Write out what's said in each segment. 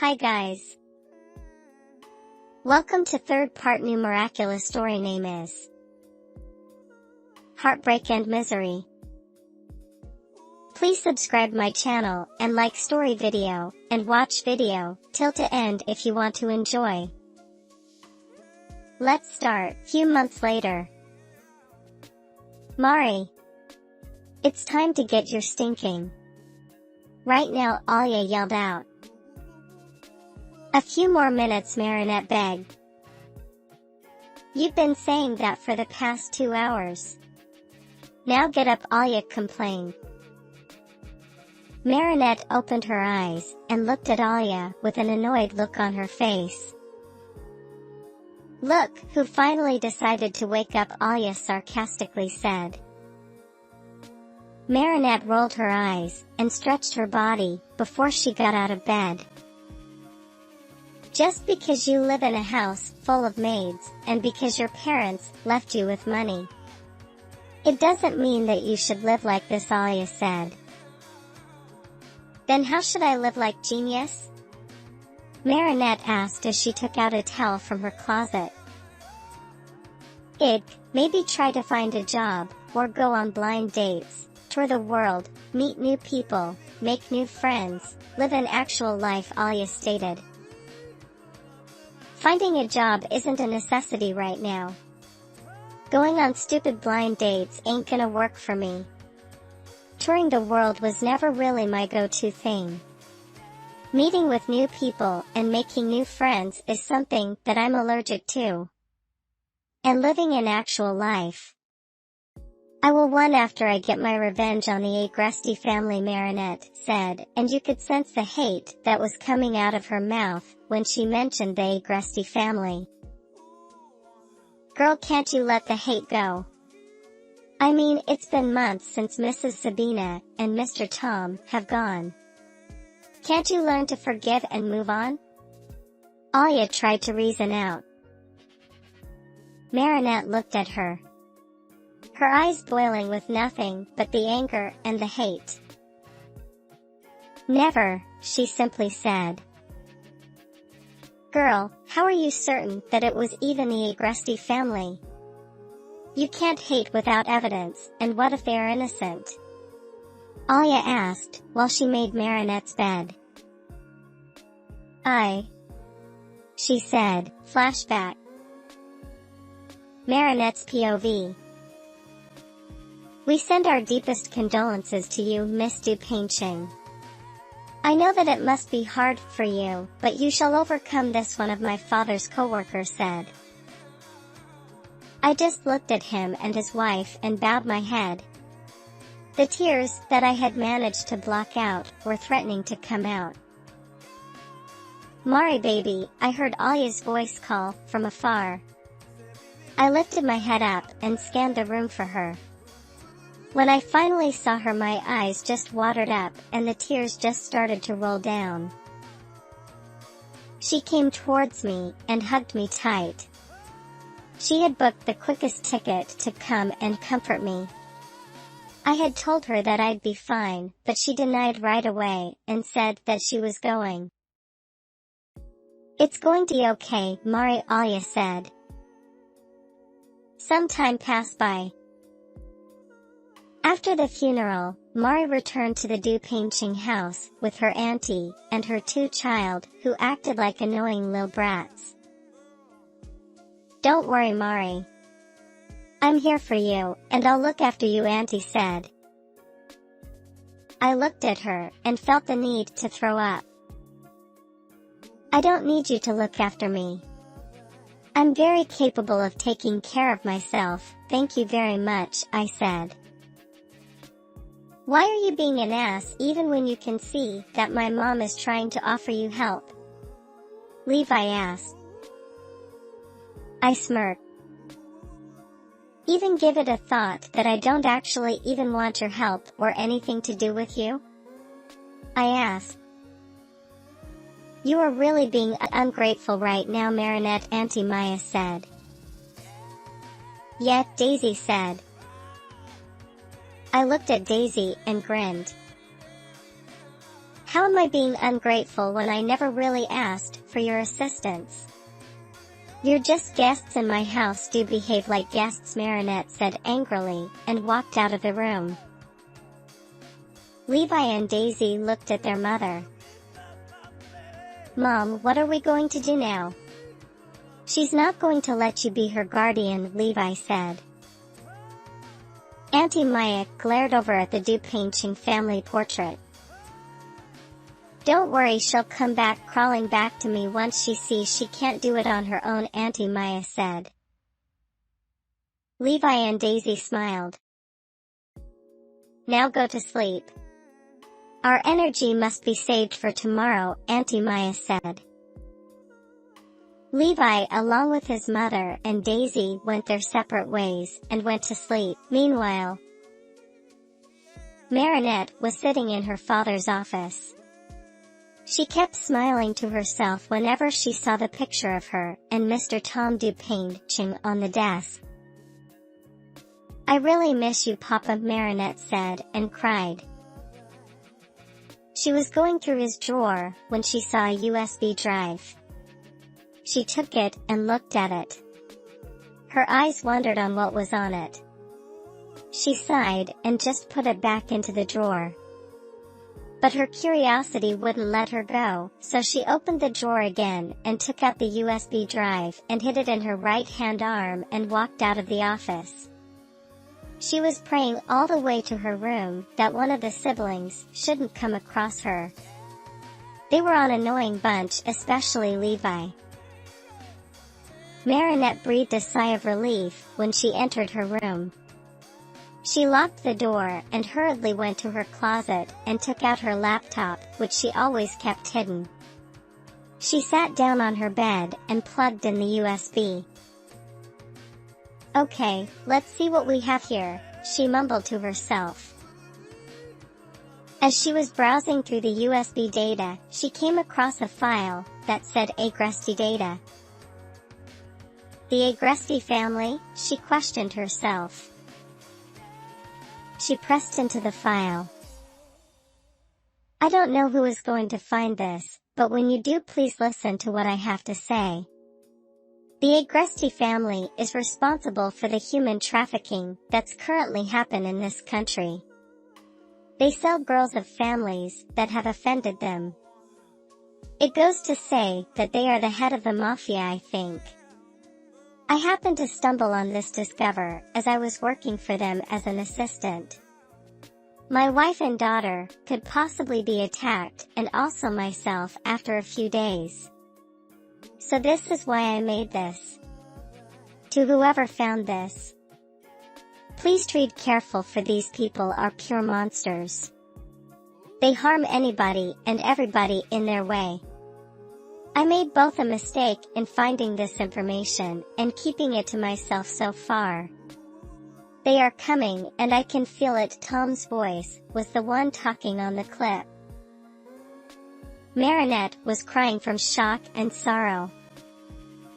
Hi guys. Welcome to third part. New Miraculous story name is Heartbreak and Misery. Please subscribe my channel and like story video and watch video till to end if you want to enjoy. Let's start. Few months later. Mari. It's time to get your stinking right now, Alia yelled out. A few more minutes, Marinette begged. You've been saying that for the past 2 hours. Now get up, Alia complained. Marinette opened her eyes and looked at Alia with an annoyed look on her face. Look, who finally decided to wake up, Alia sarcastically said. Marinette rolled her eyes and stretched her body before she got out of bed. Just because you live in a house full of maids, and because your parents left you with money, it doesn't mean that you should live like this, Alia said. Then how should I live like genius? Marinette asked as she took out a towel from her closet. Maybe try to find a job, or go on blind dates, tour the world, meet new people, make new friends, live an actual life, Alia stated. Finding a job isn't a necessity right now. Going on stupid blind dates ain't gonna work for me. Touring the world was never really my go-to thing. Meeting with new people and making new friends is something that I'm allergic to. And living an actual life, I will one after I get my revenge on the Agresti family, Marinette said, and you could sense the hate that was coming out of her mouth when she mentioned the Agresti family. Girl, can't you let the hate go? I mean, it's been months since Mrs. Sabina and Mr. Tom have gone. Can't you learn to forgive and move on? Alia tried to reason out. Marinette looked at her, her eyes boiling with nothing but the anger and the hate. Never, she simply said. Girl, how are you certain that it was even the Agresti family? You can't hate without evidence, and what if they are innocent? Alia asked, while she made Marinette's bed. She said, flashback. Marinette's POV. We send our deepest condolences to you, Miss Du Painting. I know that it must be hard for you, but you shall overcome this, one of my father's co-workers said. I just looked at him and his wife and bowed my head. The tears that I had managed to block out were threatening to come out. Mari baby, I heard Alia's voice call from afar. I lifted my head up and scanned the room for her. When I finally saw her, my eyes just watered up and the tears just started to roll down. She came towards me and hugged me tight. She had booked the quickest ticket to come and comfort me. I had told her that I'd be fine, but she denied right away and said that she was going. It's going to be okay, Mari, Alia said. Some time passed by. After the funeral, Mari returned to the Du Painting house with her auntie and her 2 child, who acted like annoying little brats. Don't worry, Mari. I'm here for you, and I'll look after you, auntie said. I looked at her and felt the need to throw up. I don't need you to look after me. I'm very capable of taking care of myself, thank you very much, I said. Why are you being an ass even when you can see that my mom is trying to offer you help? Levi asked. I smirked. Even give it a thought that I don't actually even want your help or anything to do with you? I asked. You are really being ungrateful right now, Marinette, Auntie Maya said. Yeah, Daisy said. I looked at Daisy and grinned. How am I being ungrateful when I never really asked for your assistance? You're just guests in my house. Do behave like guests, Marinette said angrily, and walked out of the room. Levi and Daisy looked at their mother. Mom, what are we going to do now? She's not going to let you be her guardian, Levi said. Auntie Maya glared over at the Dupain-Ching family portrait. Don't worry, she'll come back crawling back to me once she sees she can't do it on her own, Auntie Maya said. Levi and Daisy smiled. Now go to sleep. Our energy must be saved for tomorrow, Auntie Maya said. Levi, along with his mother and Daisy, went their separate ways and went to sleep. Meanwhile, Marinette was sitting in her father's office. She kept smiling to herself whenever she saw the picture of her and Mr. Tom Dupain-Ching on the desk. I really miss you, Papa, Marinette said, and cried. She was going through his drawer when she saw a USB drive. She took it and looked at it. Her eyes wandered on what was on it. She sighed and just put it back into the drawer. But her curiosity wouldn't let her go, so she opened the drawer again and took out the USB drive and hid it in her right-hand arm and walked out of the office. She was praying all the way to her room that one of the siblings shouldn't come across her. They were an annoying bunch, especially Levi. Marinette breathed a sigh of relief when she entered her room. She locked the door and hurriedly went to her closet and took out her laptop, which she always kept hidden. She sat down on her bed and plugged in the USB. Okay, let's see what we have here, she mumbled to herself. As she was browsing through the USB data, she came across a file that said Agresti data. The Agresti family, she questioned herself. She pressed into the file. I don't know who is going to find this, but when you do, please listen to what I have to say. The Agresti family is responsible for the human trafficking that's currently happened in this country. They sell girls of families that have offended them. It goes to say that they are the head of the mafia, I think. I happened to stumble on this discover as I was working for them as an assistant. My wife and daughter could possibly be attacked, and also myself after a few days. So this is why I made this. To whoever found this, please treat careful, for these people are pure monsters. They harm anybody and everybody in their way. I made both a mistake in finding this information and keeping it to myself so far. They are coming and I can feel it. Tom's voice was the one talking on the clip. Marinette was crying from shock and sorrow.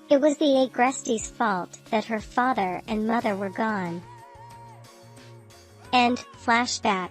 It was the Agresti's fault that her father and mother were gone. End flashback.